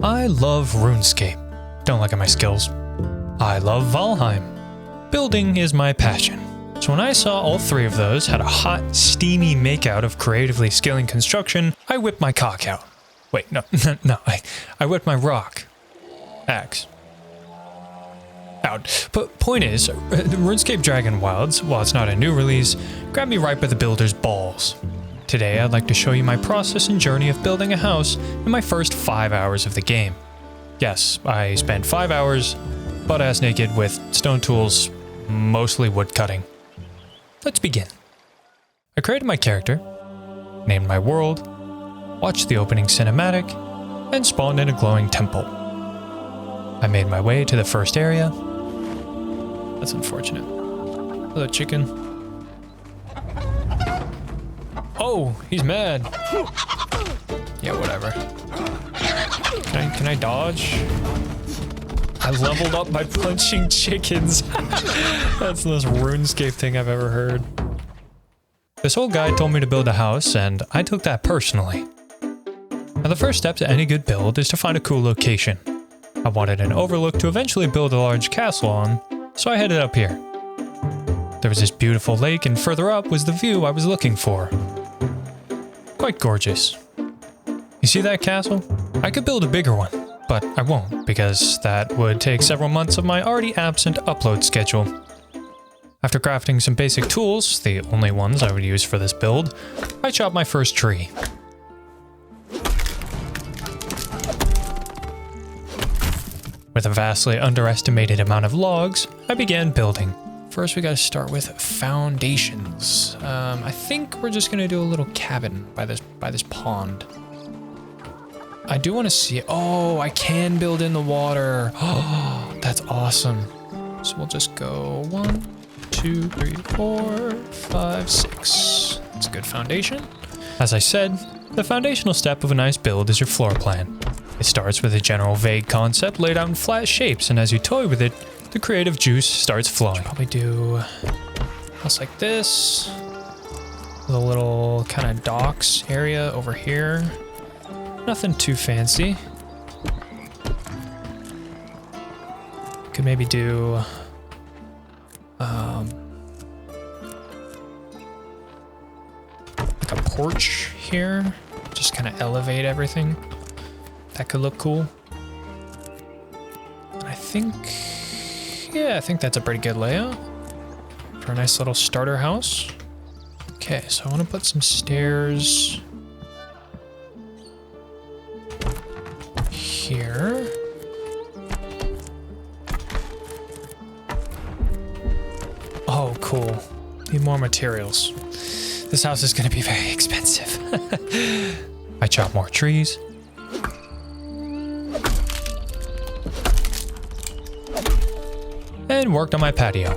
I love Runescape. Don't look at my skills. I love Valheim. Building is my passion. So when I saw all three of those had a hot, steamy makeout of creatively scaling construction, I whipped my cock out. Wait, no, I whipped my rock. Axe. Out. But point is, RuneScape Dragonwilds, while it's not a new release, grabbed me right by the builder's balls. Today I'd like to show you my process and journey of building a house in my first 5 hours of the game. Yes, I spent 5 hours butt-ass naked with stone tools, mostly woodcutting. Let's begin. I created my character, named my world, watched the opening cinematic, and spawned in a glowing temple. I made my way to the first area. That's unfortunate. Hello, chicken. Oh, he's mad. Yeah, whatever. Can I dodge? I leveled up by punching chickens. That's the most RuneScape thing I've ever heard. This old guy told me to build a house, and I took that personally. Now, the first step to any good build is to find a cool location. I wanted an overlook to eventually build a large castle on, so I headed up here. There was this beautiful lake, and further up was the view I was looking for. Quite gorgeous. You see that castle? I could build a bigger one, but I won't, because that would take several months of my already absent upload schedule. After crafting some basic tools, the only ones I would use for this build, I chopped my first tree. With a vastly underestimated amount of logs, I began building. First, we gotta start with foundations. I think we're just gonna do a little cabin by this pond. I do want to see. Oh, I can build in the water. Oh, that's awesome. So we'll just go 1, 2, 3, 4, 5, 6. That's a good foundation. As I said, the foundational step of a nice build is your floor plan. It starts with a general vague concept laid out in flat shapes, and as you toy with it, the creative juice starts flowing. Should probably do a house like this, with a little kind of docks area over here. Nothing too fancy. Could maybe do like a porch here, just kind of elevate everything. That could look cool. And I think that's a pretty good layout for a nice little starter house. Okay, so I want to put some stairs here. Oh, cool. Need more materials. This house is going to be very expensive. I chop more trees. And worked on my patio.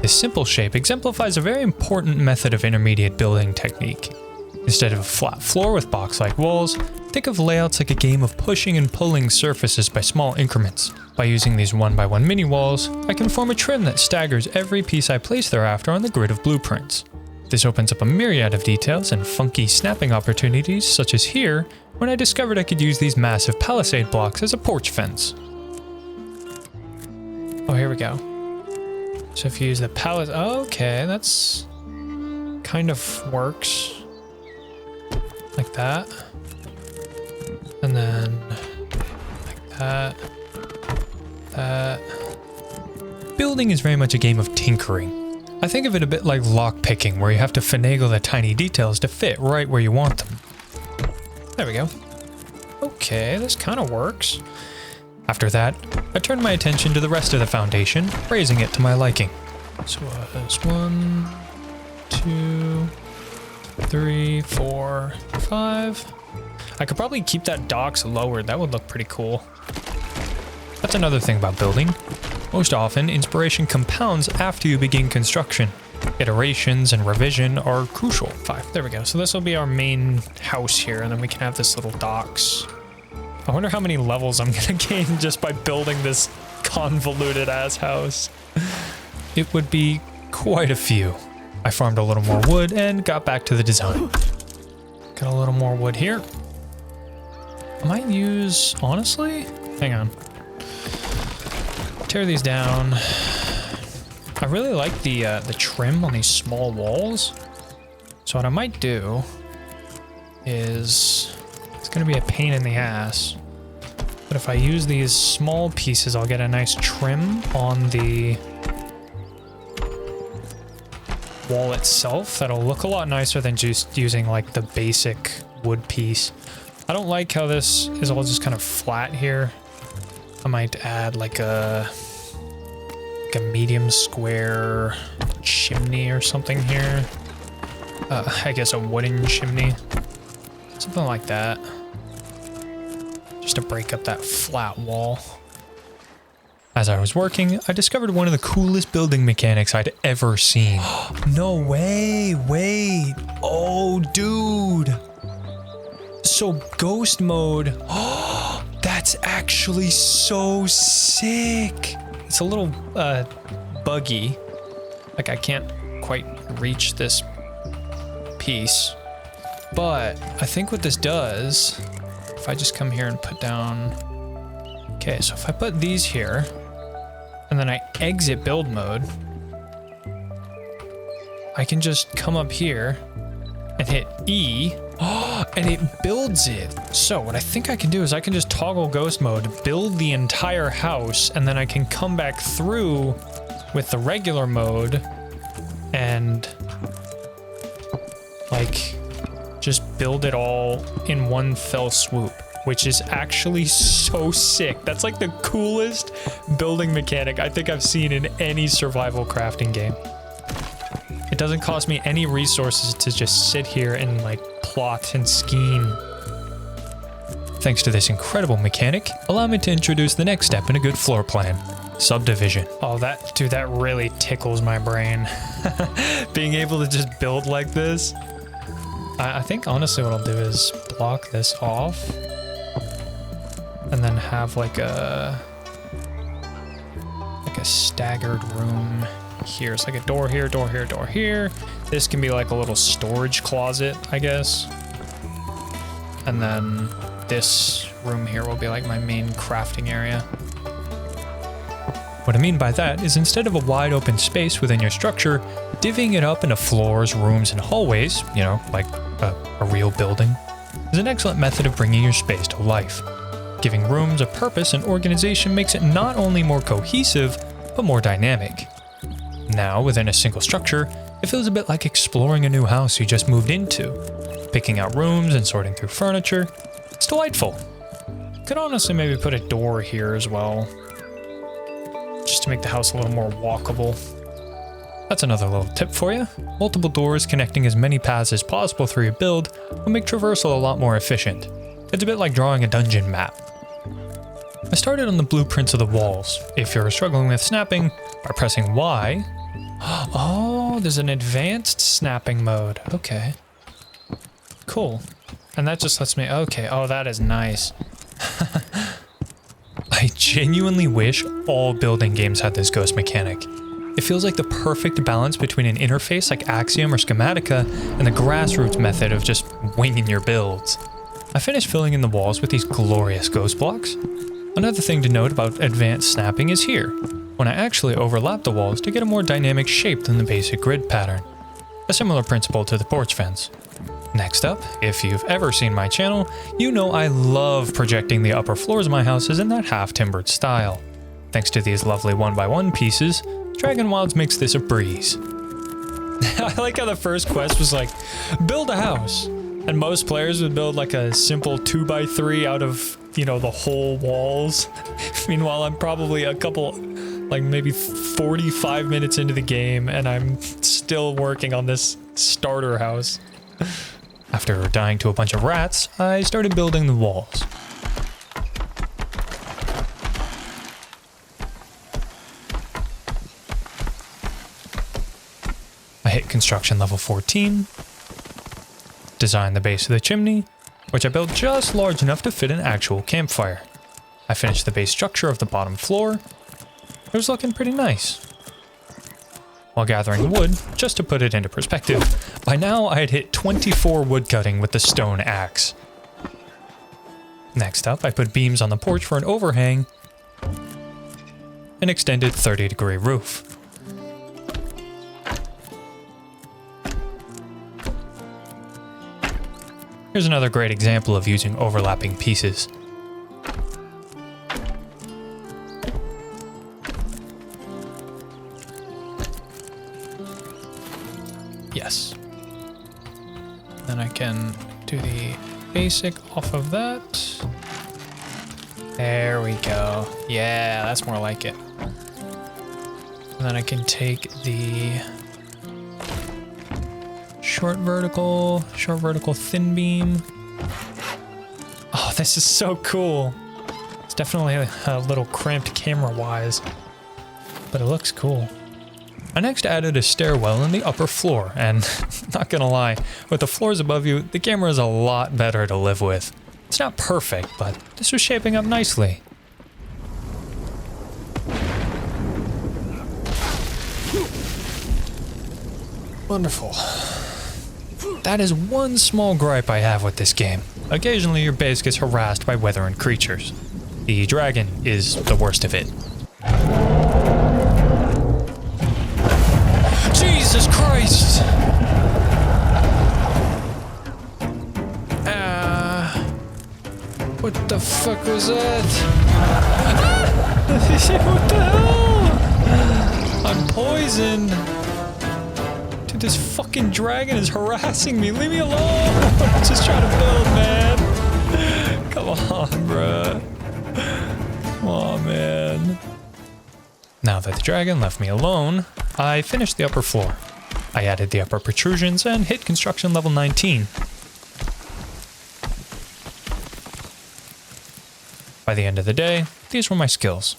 This simple shape exemplifies a very important method of intermediate building technique. Instead of a flat floor with box-like walls, think of layouts like a game of pushing and pulling surfaces by small increments. By using these 1x1 mini walls, I can form a trim that staggers every piece I place thereafter on the grid of blueprints. This opens up a myriad of details and funky snapping opportunities, such as here, when I discovered I could use these massive palisade blocks as a porch fence. Oh, here we go. So if you use the palisade, okay, that's kind of works. Like that. And then like that. Building is very much a game of tinkering. I think of it a bit like lockpicking, where you have to finagle the tiny details to fit right where you want them. There we go. Okay, this kind of works. After that, I turned my attention to the rest of the foundation, raising it to my liking. So there's 1, 2, 3, 4, 5. I could probably keep that docks lowered. That would look pretty cool. That's another thing about building. Most often, inspiration compounds after you begin construction. Iterations and revision are crucial. 5. There we go. So this will be our main house here, and then we can have this little docks. I wonder how many levels I'm gonna gain just by building this convoluted ass house. It would be quite a few. I farmed a little more wood and got back to the design. Got a little more wood here. might use, honestly, hang on. Tear these down. I really like the trim on these small walls. So what I might do is, it's gonna be a pain in the ass, but if I use these small pieces, I'll get a nice trim on the wall itself. That'll look a lot nicer than just using like the basic wood piece. I don't like how this is all just kind of flat here. I might add like a medium square chimney or something here. I guess a wooden chimney. Something like that. Just to break up that flat wall. As I was working, I discovered one of the coolest building mechanics I'd ever seen. No way, wait. Oh, dude. So ghost mode. That's actually so sick. It's a little buggy. Like I can't quite reach this piece. But I think what this does, if I just come here and put down, okay, so if I put these here and then I exit build mode, I can just come up here and hit E, and it builds it. So what I think I can do is I can just toggle ghost mode, build the entire house, and then I can come back through with the regular mode and like just build it all in one fell swoop, which is actually so sick. That's like the coolest building mechanic I think I've seen in any survival crafting game. It doesn't cost me any resources to just sit here and like plot and scheme. Thanks to this incredible mechanic, allow me to introduce the next step in a good floor plan. Subdivision. Oh, dude, that really tickles my brain. Being able to just build like this. I think honestly what I'll do is block this off and then have like a staggered room here. It's like a door here, door here, door here. This can be like a little storage closet, I guess. And then this room here will be like my main crafting area. What I mean by that is instead of a wide open space within your structure, divvying it up into floors, rooms, and hallways, you know, like a real building, is an excellent method of bringing your space to life. Giving rooms a purpose and organization makes it not only more cohesive, but more dynamic. Now, within a single structure, it feels a bit like exploring a new house you just moved into. Picking out rooms and sorting through furniture, it's delightful. Could honestly maybe put a door here as well, just to make the house a little more walkable. That's another little tip for you. Multiple doors connecting as many paths as possible through your build will make traversal a lot more efficient. It's a bit like drawing a dungeon map. I started on the blueprints of the walls. If you're struggling with snapping, by pressing Y. Oh, there's an advanced snapping mode. Okay. Cool. And that just lets me, okay, oh, that is nice. I genuinely wish all building games had this ghost mechanic. It feels like the perfect balance between an interface like Axiom or Schematica and the grassroots method of just winging your builds. I finished filling in the walls with these glorious ghost blocks. Another thing to note about advanced snapping is here, when I actually overlap the walls to get a more dynamic shape than the basic grid pattern. A similar principle to the porch fence. Next up, if you've ever seen my channel, you know I love projecting the upper floors of my houses in that half-timbered style. Thanks to these lovely 1x1 pieces, Dragonwilds makes this a breeze. I like how the first quest was like, build a house. And most players would build like a simple 2x3 out of, you know, the whole walls. Meanwhile, I'm probably a couple, like maybe 45 minutes into the game and I'm still working on this starter house. After dying to a bunch of rats, I started building the walls. I hit construction level 14, designed the base of the chimney, which I built just large enough to fit an actual campfire. I finished the base structure of the bottom floor. It was looking pretty nice. While gathering wood, just to put it into perspective, by now I had hit 24 woodcutting with the stone axe. Next up, I put beams on the porch for an overhang, an extended 30-degree roof. Here's another great example of using overlapping pieces. Yes. Then I can do the basic off of that. There we go. Yeah, that's more like it. And then I can take the short vertical, thin beam. Oh, this is so cool. It's definitely a little cramped camera-wise, but it looks cool. I next added a stairwell in the upper floor, and not gonna lie, with the floors above you, the camera is a lot better to live with. It's not perfect, but this was shaping up nicely. Wonderful. That is one small gripe I have with this game. Occasionally your base gets harassed by weather and creatures. The dragon is the worst of it. Jesus Christ! What the fuck was that? What the hell? I'm poisoned. Dude, this fucking dragon is harassing me. Leave me alone. I'm just trying to build, man. Come on, bruh. Come on, man. Now that the dragon left me alone, I finished the upper floor. I added the upper protrusions and hit construction level 19. By the end of the day, these were my skills.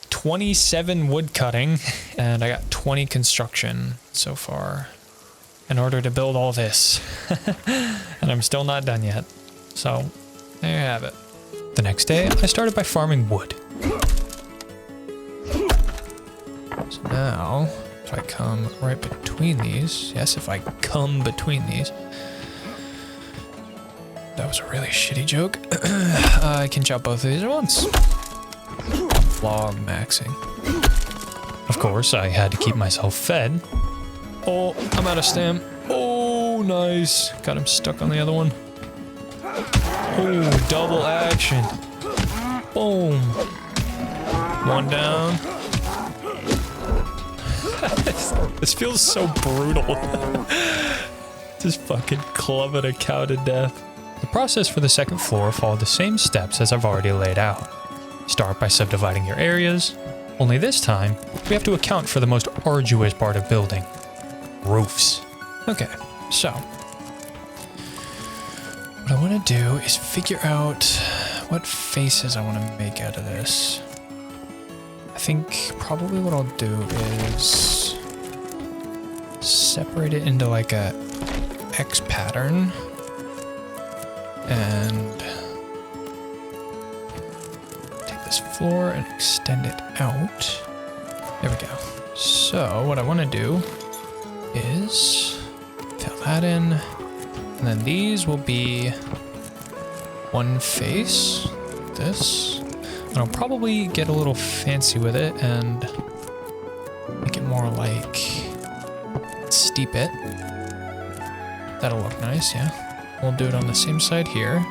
27 woodcutting, and I got 20 construction so far in order to build all this. And I'm still not done yet. So, there you have it. The next day, I started by farming wood. So now, if I come right between these, yes, if I come between these, that was a really shitty joke. I can chop both of these at once. Vlog maxing. Of course, I had to keep myself fed. Oh, I'm out of stam. Oh, nice. Got him stuck on the other one. Oh, double action. Boom. One down. This feels so brutal. Just fucking clubbing a cow to death. The process for the second floor followed the same steps as I've already laid out. Start by subdividing your areas, only this time, we have to account for the most arduous part of building. Roofs. Okay, so, what I want to do is figure out what faces I want to make out of this. I think probably what I'll do is separate it into like a X pattern. And take this floor and extend it out. There we go. So what I want to do is fill that in, and then these will be one face, like this. And I'll probably get a little fancy with it and make it more like, steep it. That'll look nice, yeah. We'll do it on the same side here.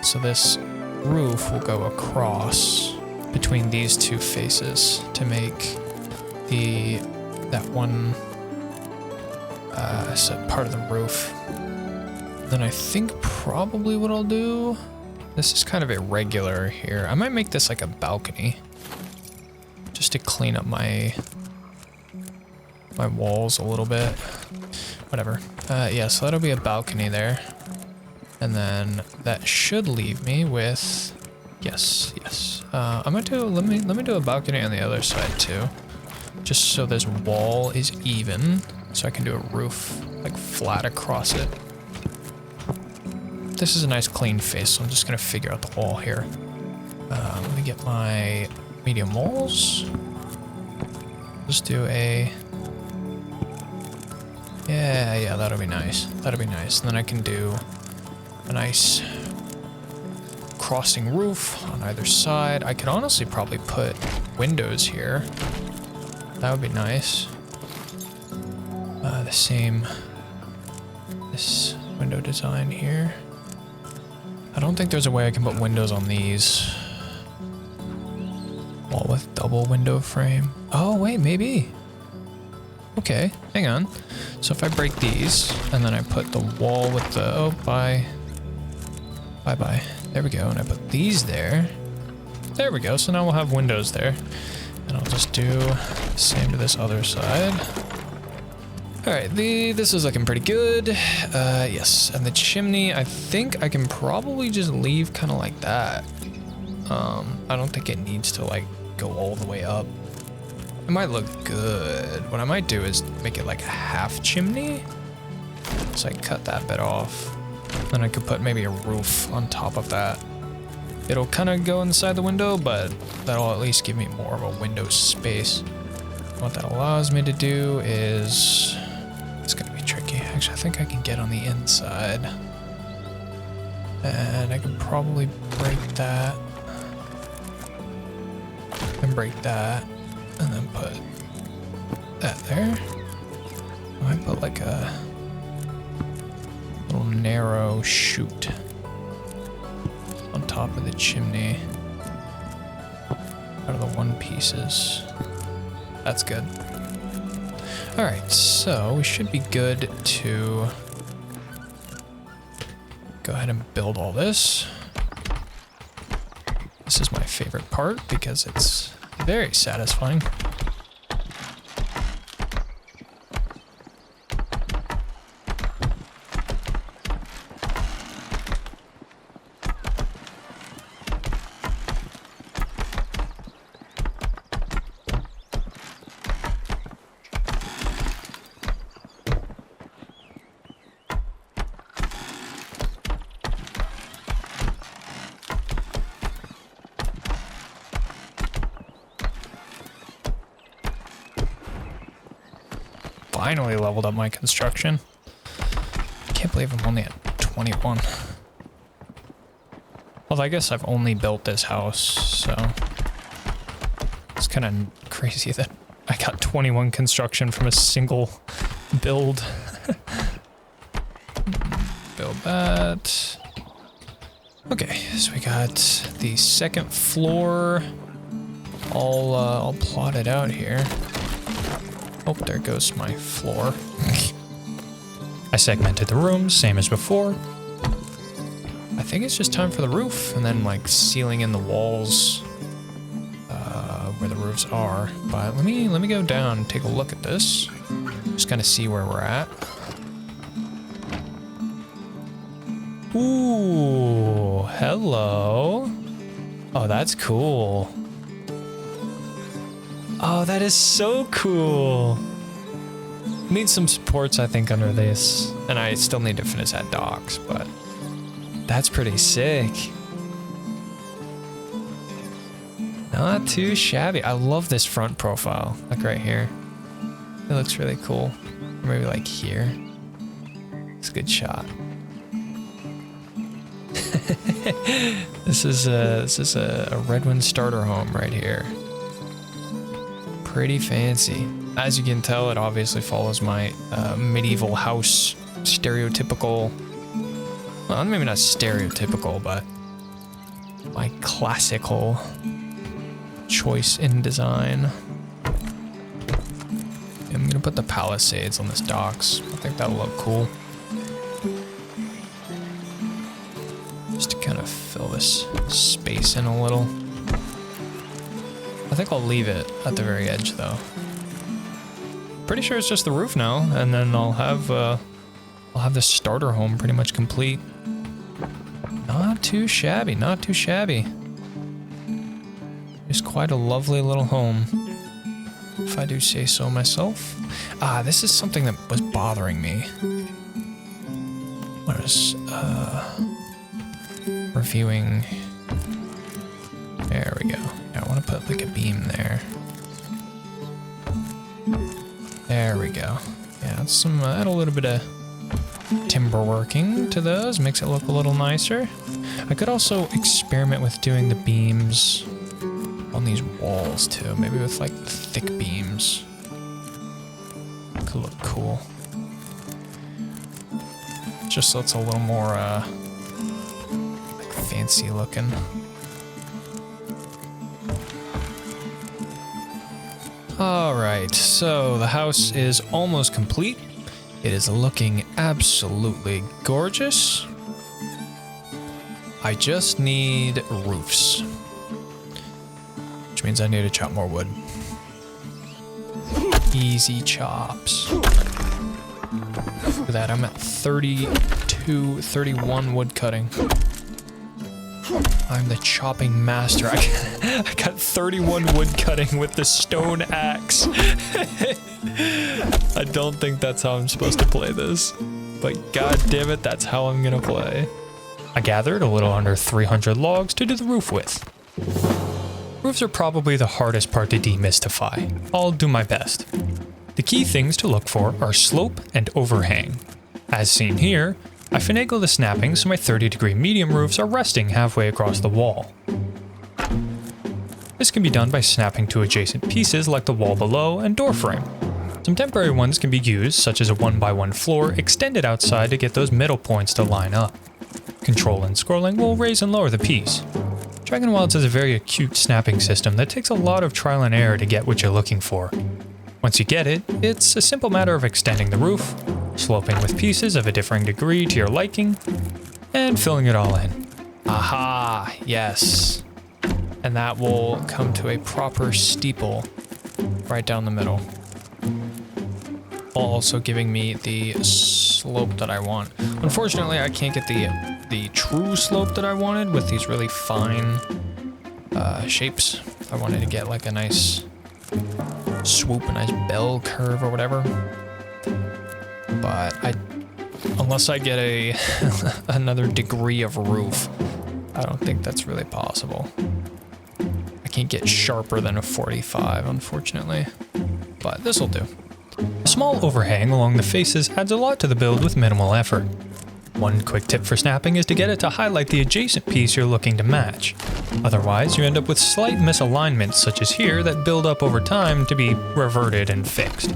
So this roof will go across between these two faces to make that one part of the roof. Then I think probably what I'll do, this is kind of irregular here. I might make this like a balcony just to clean up my walls a little bit. Whatever. Yeah, so that'll be a balcony there. And then that should leave me with, yes. I'm gonna do, let me do a balcony on the other side too. Just so this wall is even, so I can do a roof like flat across it. This is a nice clean face, so I'm just gonna figure out the wall here. Let me get my medium walls. Let's do a, yeah, that'll be nice. That'll be nice. And then I can do a nice crossing roof on either side. I could honestly probably put windows here. That would be nice. The same, this window design here. I don't think there's a way I can put windows on these. Wall with double window frame. Oh, wait, maybe. Okay, hang on. So if I break these, and then I put the wall with the, oh, bye. Bye-bye. There we go, and I put these there. There we go, so now we'll have windows there. And I'll just do the same to this other side. All right, this is looking pretty good. Yes, and the chimney, I think I can probably just leave kind of like that. I don't think it needs to like go all the way up. It might look good. What I might do is make it like a half chimney. So I cut that bit off. Then I could put maybe a roof on top of that. It'll kind of go inside the window, but that'll at least give me more of a window space. What that allows me to do is, it's gonna be tricky. Actually, I think I can get on the inside. And I can probably break that. And break that. And then put that there. I might put like a little narrow chute on top of the chimney. Out of the one pieces. That's good. Alright, so we should be good to go ahead and build all this. This is my favorite part because it's very satisfying. Finally leveled up my construction. Can't believe I'm only at 21. Well, I guess I've only built this house, so it's kind of crazy that I got 21 construction from a single build. Build that. Okay, so we got the second floor all plotted out here. Oh, there goes my floor. I segmented the rooms, same as before. I think it's just time for the roof, and then like sealing in the walls where the roofs are. But let me go down and take a look at this. Just kind of see where we're at. Ooh, hello. Oh, that's cool. Oh, that is so cool. Need some supports, I think, under this. And I still need to finish that docks, but that's pretty sick. Not too shabby. I love this front profile, like right here. It looks really cool. Or maybe like here. It's a good shot. This is a Redwind starter home right here. Pretty fancy. As you can tell, it obviously follows my medieval house stereotypical, well, maybe not stereotypical, but my classical choice in design. I'm gonna put the palisades on this docks. I think that'll look cool. Just to kind of fill this space in a little. I think I'll leave it at the very edge though. Pretty sure it's just the roof now, and then I'll have the starter home pretty much complete. Not too shabby, not too shabby. It's quite a lovely little home, if I do say so myself. Ah, this is something that was bothering me. What is reviewing? There we go. Yeah, I want to put like a beam there. There we go. Yeah, add a little bit of timber working to those, makes it look a little nicer. I could also experiment with doing the beams on these walls too, maybe with like thick beams. Could look cool. Just so it's a little more like fancy looking. Alright, so the house is almost complete. It is looking absolutely gorgeous. I just need roofs, which means I need to chop more wood. Easy chops. Look at that, I'm at 32, 31 wood cutting. I'm the chopping master. I got 31 wood cutting with the stone axe. I don't think that's how I'm supposed to play this, but god damn it, that's how I'm gonna play. I gathered a little under 300 logs to do the roof with. Roofs are probably the hardest part to demystify. I'll do my best. The key things to look for are slope and overhang. As seen here, I finagle the snapping so my 30-degree medium roofs are resting halfway across the wall. This can be done by snapping to adjacent pieces like the wall below and door frame. Some temporary ones can be used, such as a 1x1 floor extended outside to get those middle points to line up. Control and scrolling will raise and lower the piece. Dragonwilds has a very acute snapping system that takes a lot of trial and error to get what you're looking for. Once you get it, it's a simple matter of extending the roof, sloping with pieces of a differing degree to your liking, and filling it all in. Aha, yes. And that will come to a proper steeple right down the middle. Also giving me the slope that I want. Unfortunately, I can't get the true slope that I wanted with these really fine shapes. If I wanted to get like a nice swoop, a nice bell curve or whatever. But unless I get another degree of roof, I don't think that's really possible. I can't get sharper than a 45, unfortunately, but this will do. A small overhang along the faces adds a lot to the build with minimal effort. One quick tip for snapping is to get it to highlight the adjacent piece you're looking to match. Otherwise, you end up with slight misalignments such as here that build up over time to be reverted and fixed.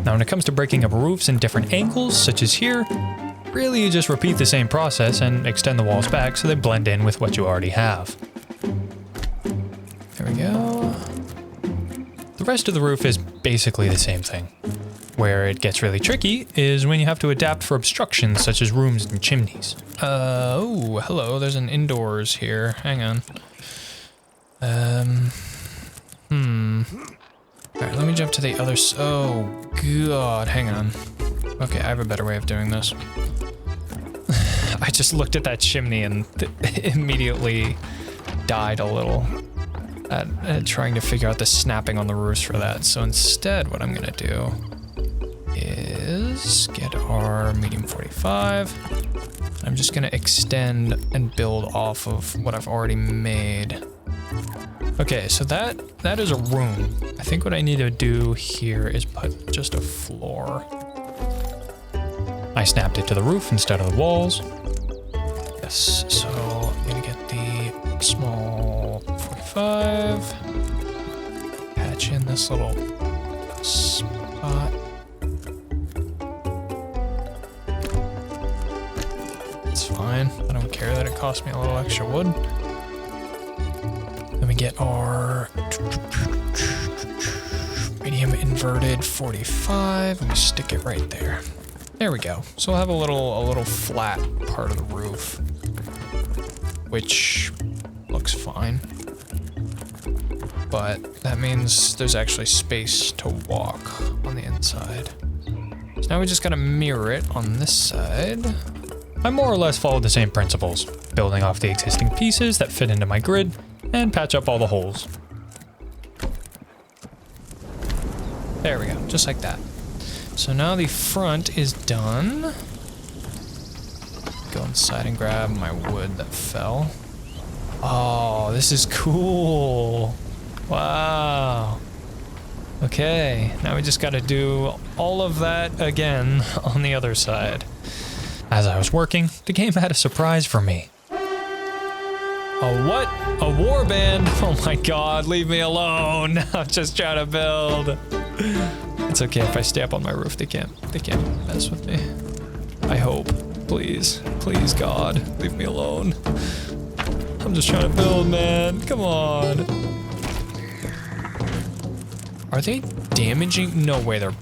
Now when it comes to breaking up roofs in different angles, such as here, really you just repeat the same process and extend the walls back so they blend in with what you already have. There we go. The rest of the roof is basically the same thing. Where it gets really tricky is when you have to adapt for obstructions such as rooms and chimneys. Oh, hello, there's an indoors here. Hang on. Alright, let me jump to the other oh, god, hang on. Okay, I have a better way of doing this. I just looked at that chimney and immediately died a little at trying to figure out the snapping on the roofs for that. So instead, what I'm gonna do is get our medium 45. I'm just gonna extend and build off of what I've already made. Okay, so that is a room. I think what I need to do here is put just a floor. I snapped it to the roof instead of the walls. Yes, so I'm gonna get the small 45. Patch in this little spot. It's fine. I don't care that it cost me a little extra wood. Then we get our medium inverted 45 and we stick it right there. There we go. So we'll have a little flat part of the roof, which looks fine. But that means there's actually space to walk on the inside. So now we just gotta mirror it on this side. I more or less followed the same principles, building off the existing pieces that fit into my grid and patch up all the holes. There we go, just like that. So now the front is done. Go inside and grab my wood that fell. Oh, this is cool. Wow. Okay, now we just gotta do all of that again on the other side. As I was working, the game had a surprise for me. A what? A warband? Oh my god, leave me alone. I'm just trying to build. It's okay if I stay up on my roof. They can't mess with me. I hope. Please. Please, God. Leave me alone. I'm just trying to build, man. Come on. Are they damaging? No way they're...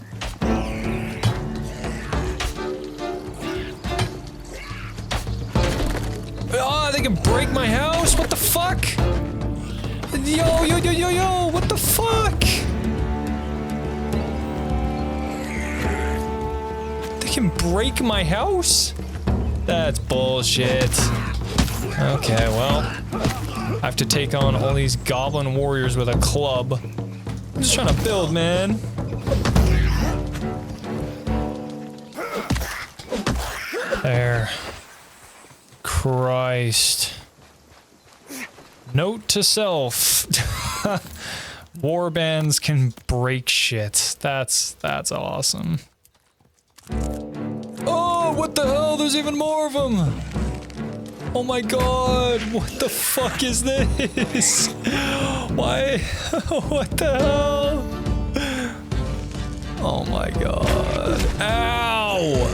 Oh, they can break my house? What the fuck? Yo, what the fuck? They can break my house? That's bullshit. Okay, well, I have to take on all these goblin warriors with a club. I'm just trying to build, man. There. Christ. Note to self. Warbands can break shit. That's awesome. Oh, what the hell? There's even more of them. Oh my god. What the fuck is this? Why? What the hell? Oh my god. Ow.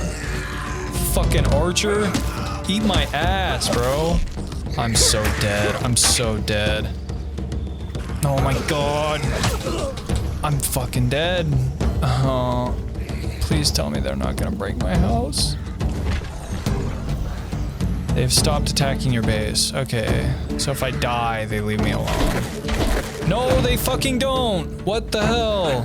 Fucking archer. Eat my ass, bro. I'm so dead. I'm so dead. Oh my god. I'm fucking dead. Please tell me they're not gonna break my house. They've stopped attacking your base. Okay. So if I die, they leave me alone. No, they fucking don't. What the hell?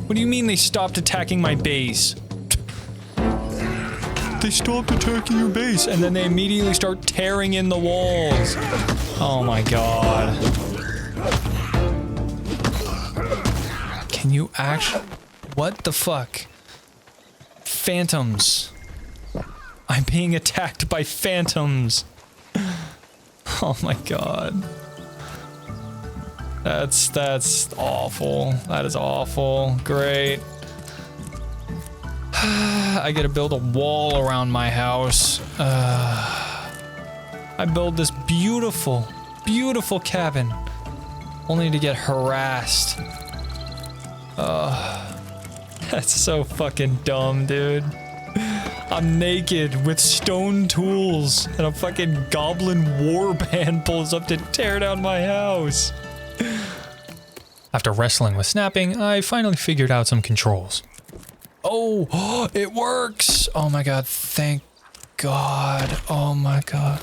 What do you mean they stopped attacking my base? They stopped attacking your base and then they immediately start tearing in the walls. Oh my god. Can you actually... What the fuck? Phantoms. I'm being attacked by phantoms. Oh my god. That's awful. That is awful. Great. I gotta build a wall around my house. I build this beautiful, beautiful cabin, only to get harassed. That's so fucking dumb, dude. I'm naked with stone tools, and a fucking goblin warband pulls up to tear down my house. After wrestling with snapping, I finally figured out some controls. Oh, it works! Oh my god, thank god. Oh my god.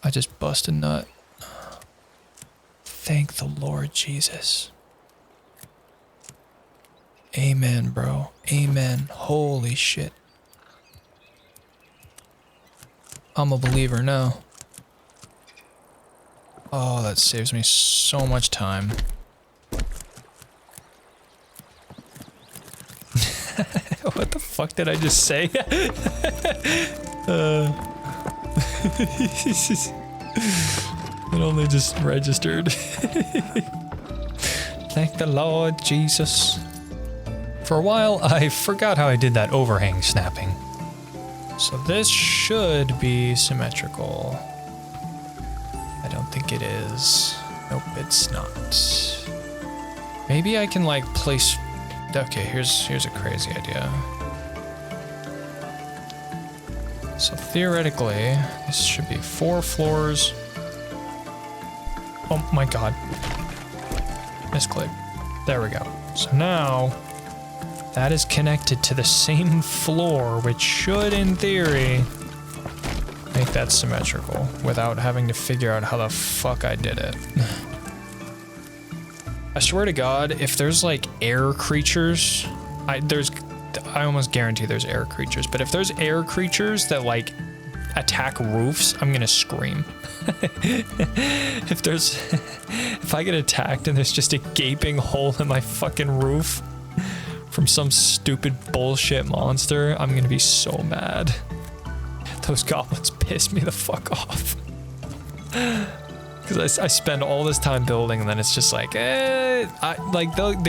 I just busted a nut. Thank the Lord Jesus. Amen, bro. Amen. Holy shit. I'm a believer now. Oh, that saves me so much time. What the fuck did I just say? It only just registered. Thank the Lord Jesus. For a while, I forgot how I did that overhang snapping. So this should be symmetrical. I don't think it is. Nope, it's not. Maybe I can like place... Okay, here's a crazy idea. So theoretically, this should be 4 floors. Oh my god. Misclick. There we go. So now, that is connected to the same floor, which should, in theory, make that symmetrical without having to figure out how the fuck I did it. I swear to God, if there's like air creatures, I almost guarantee there's air creatures, but if there's air creatures that like attack roofs, I'm gonna scream. If I get attacked and there's just a gaping hole in my fucking roof from some stupid bullshit monster, I'm gonna be so mad. Those goblins piss me the fuck off. Because I spend all this time building and then it's just like, they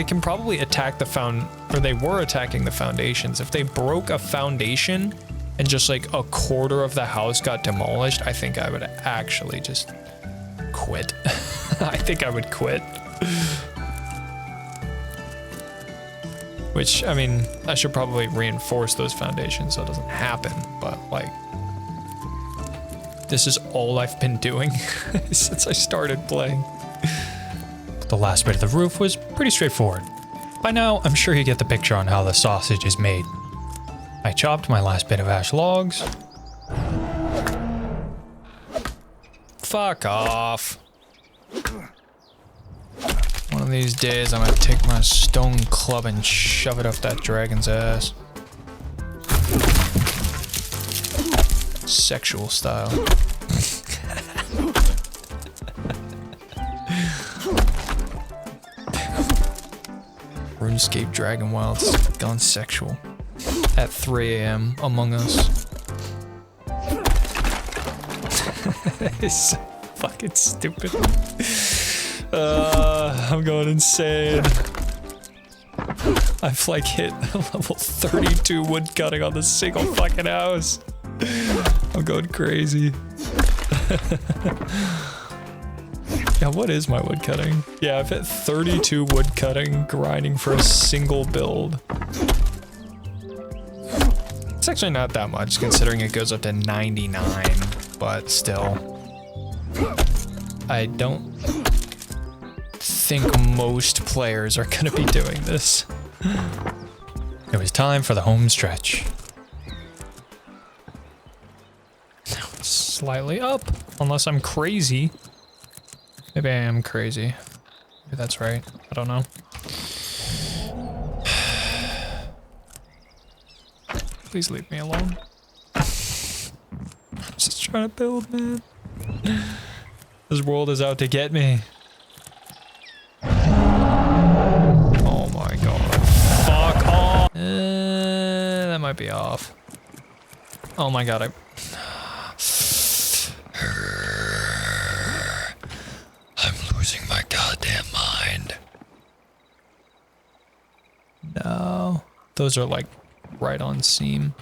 can probably attack they were attacking the foundations. If they broke a foundation and just like a quarter of the house got demolished, I think I would actually just quit. I think I would quit. Which, I mean, I should probably reinforce those foundations so it doesn't happen, but like, this is all I've been doing since I started playing. The last bit of the roof was pretty straightforward. By now, I'm sure you get the picture on how the sausage is made. I chopped my last bit of ash logs. Fuck off. One of these days, I'm gonna take my stone club and shove it up that dragon's ass. Sexual style. Runescape Dragonwilds gone sexual at 3 AM Among Us. It's so fucking stupid. I'm going insane. I've like hit level 32 woodcutting on this single fucking house. I'm going crazy. Yeah, what is my woodcutting? Yeah, I've hit 32 woodcutting, grinding for a single build. It's actually not that much considering it goes up to 99, but still. I don't think most players are gonna be doing this. It was time for the home stretch. Slightly up, unless I'm crazy. Maybe I am crazy. Maybe that's right. I don't know. Please leave me alone. I'm just trying to build, man. This world is out to get me. Oh my god. Fuck off. That might be off. Oh my god, I'm losing my goddamn mind. No. Those are like right on seam.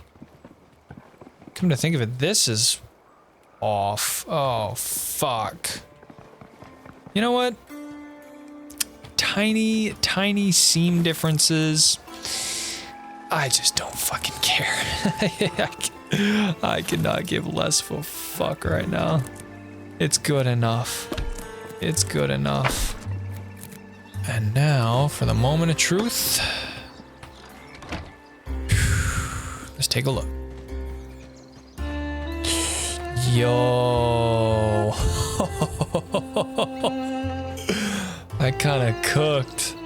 Come to think of it, this is off. Oh, fuck. You know what? Tiny seam differences. I just don't fucking care. I cannot give less of a fuck right now. It's good enough. It's good enough. And now for the moment of truth. Let's take a look. Yo. I kinda cooked.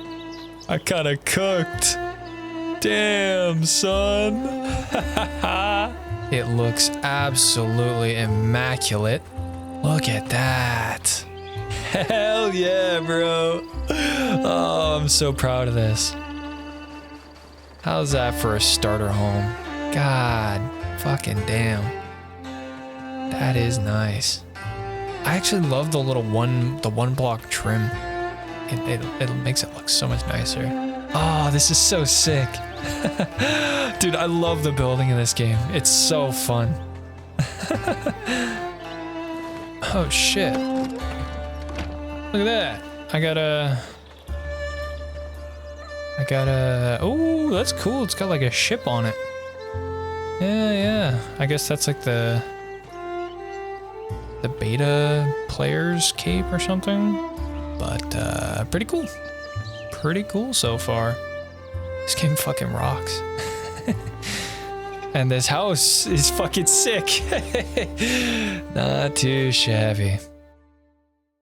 Damn, son. It looks absolutely immaculate. Look at that. Hell yeah, bro. Oh, I'm so proud of this. How's that for a starter home? God fucking damn. That is nice. I actually love the little one block trim. It makes it look so much nicer. Oh, this is so sick. Dude, I love the building in this game. It's so fun. Oh shit. Look at that. I got a, oh, that's cool. It's got like a ship on it. Yeah. I guess that's like the beta player's cape or something. But pretty cool. Pretty cool so far. This game fucking rocks. And this house is fucking sick. Not too shabby.